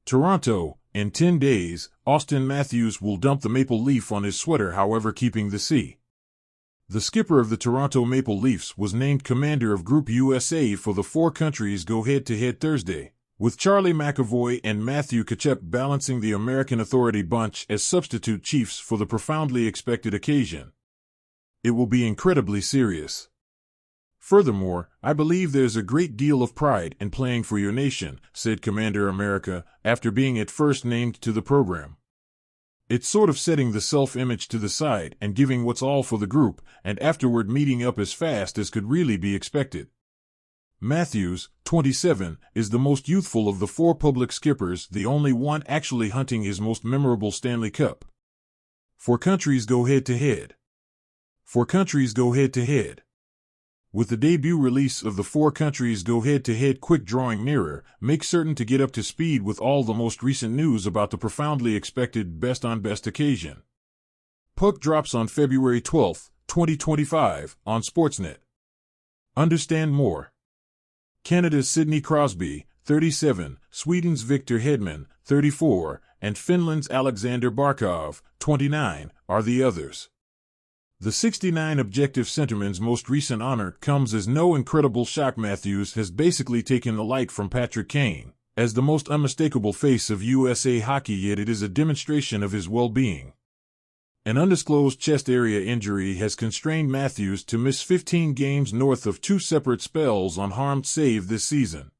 Toronto, in 10 days, Auston Matthews will dump the maple leaf on his sweater, however keeping the C. The skipper of the Toronto Maple Leafs was named commander of Group USA for the four countries go head-to-head Thursday, with Charlie McAvoy and Matthew Tkachuk balancing the American Authority bunch as substitute chiefs for the profoundly expected occasion. It will be incredibly serious. Furthermore, I believe there's a great deal of pride in playing for your nation, said Commander America, after being at first named to the program. It's sort of setting the self-image to the side and giving what's all for the group, and afterward meeting up as fast as could really be expected. Matthews, 27, is the most youthful of the four public skippers, the only one actually hunting his most memorable Stanley Cup. Four countries go head-to-head. Four countries go head-to-head. With the debut release of the four countries go head-to-head quick drawing nearer, make certain to get up to speed with all the most recent news about the profoundly expected best-on-best occasion. Puck drops on February 12, 2025, on Sportsnet. Understand more. Canada's Sidney Crosby, 37, Sweden's Victor Hedman, 34, and Finland's Alexander Barkov, 29, are the others. The 69 objective centerman's most recent honor comes as no incredible shock. Matthews has basically taken the light from Patrick Kane. As the most unmistakable face of USA hockey, yet it is a demonstration of his well-being. An undisclosed chest area injury has constrained Matthews to miss 15 games north of two separate spells on harmed save this season.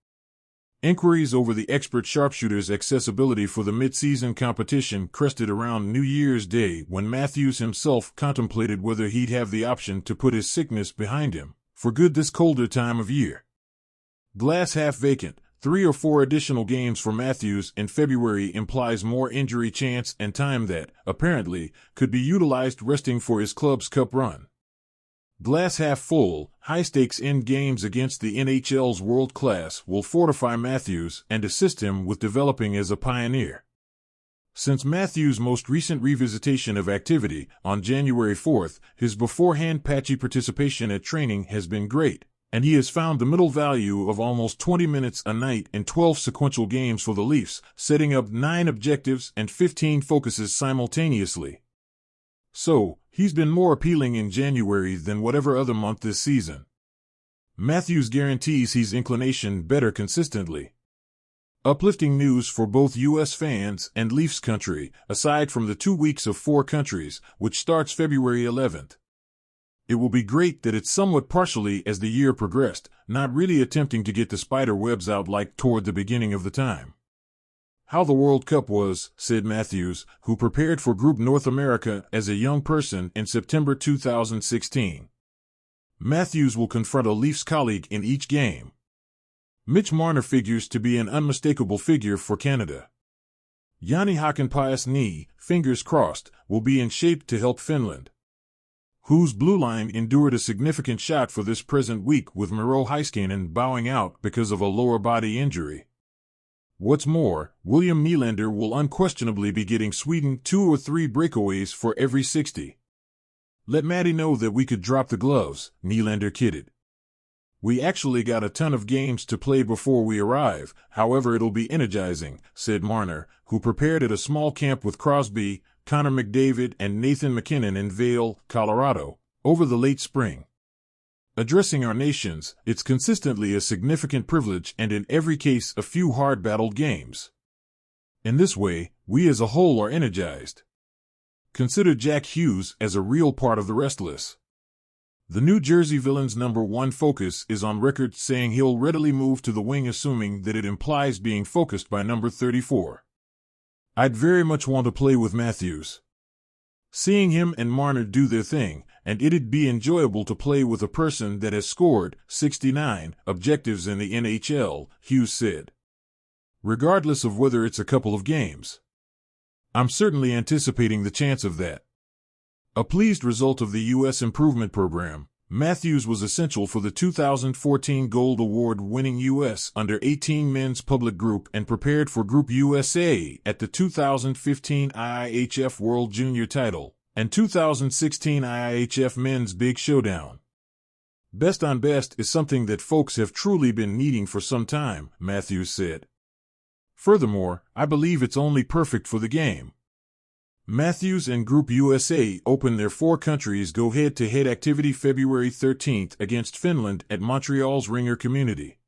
Inquiries over the expert sharpshooter's accessibility for the mid-season competition crested around New Year's Day when Matthews himself contemplated whether he'd have the option to put his sickness behind him for good this colder time of year. Glass half vacant, 3 or 4 additional games for Matthews in February implies more injury chance and time that, apparently, could be utilized resting for his club's cup run. Glass half full, high-stakes end games against the NHL's world class will fortify Matthews and assist him with developing as a pioneer. Since Matthews' most recent revisitation of activity, on January 4th, his beforehand patchy participation at training has been great, and he has found the middle value of almost 20 minutes a night in 12 sequential games for the Leafs, setting up 9 objectives and 15 focuses simultaneously. So, he's been more appealing in January than whatever other month this season. Matthews guarantees his inclination better consistently. Uplifting news for both U.S. fans and Leafs country, aside from the 2 weeks of four countries, which starts February 11th. It will be great that it's somewhat partially as the year progressed, not really attempting to get the spider webs out like toward the beginning of the time. How the World Cup was, said Matthews, who prepared for Group North America as a young person in September 2016. Matthews will confront a Leafs colleague in each game. Mitch Marner figures to be an unmistakable figure for Canada. Jani Hakanpää's knee, fingers crossed, will be in shape to help Finland, whose blue line endured a significant shot for this present week with Miro Heiskanen bowing out because of a lower body injury. What's more, William Nylander will unquestionably be getting Sweden 2 or 3 breakaways for every 60. Let Matty know that we could drop the gloves, Nylander kidded. We actually got a ton of games to play before we arrive, however it'll be energizing, said Marner, who prepared at a small camp with Crosby, Connor McDavid and Nathan MacKinnon in Vail, Colorado, over the late spring. Addressing our nations, it's consistently a significant privilege and in every case a few hard-battled games. In this way, we as a whole are energized. Consider Jack Hughes as a real part of the restless. The New Jersey Villains' #1 focus is on record saying he'll readily move to the wing assuming that it implies being focused by number 34. I'd very much want to play with Matthews. Seeing him and Marner do their thing, and it'd be enjoyable to play with a person that has scored 69 objectives in the NHL, Hughes said. Regardless of whether it's a couple of games. I'm certainly anticipating the chance of that. A pleased result of the U.S. Improvement Program, Matthews was essential for the 2014 Gold Award-winning U.S. Under-18 men's public group and prepared for Group USA at the 2015 IIHF World Junior title and 2016 IIHF Men's Big Showdown. Best on best is something that folks have truly been needing for some time, Matthews said. Furthermore, I believe it's only perfect for the game. Matthews and Group USA open their four countries go head-to-head activity February 13th against Finland at Montreal's Ringer Community.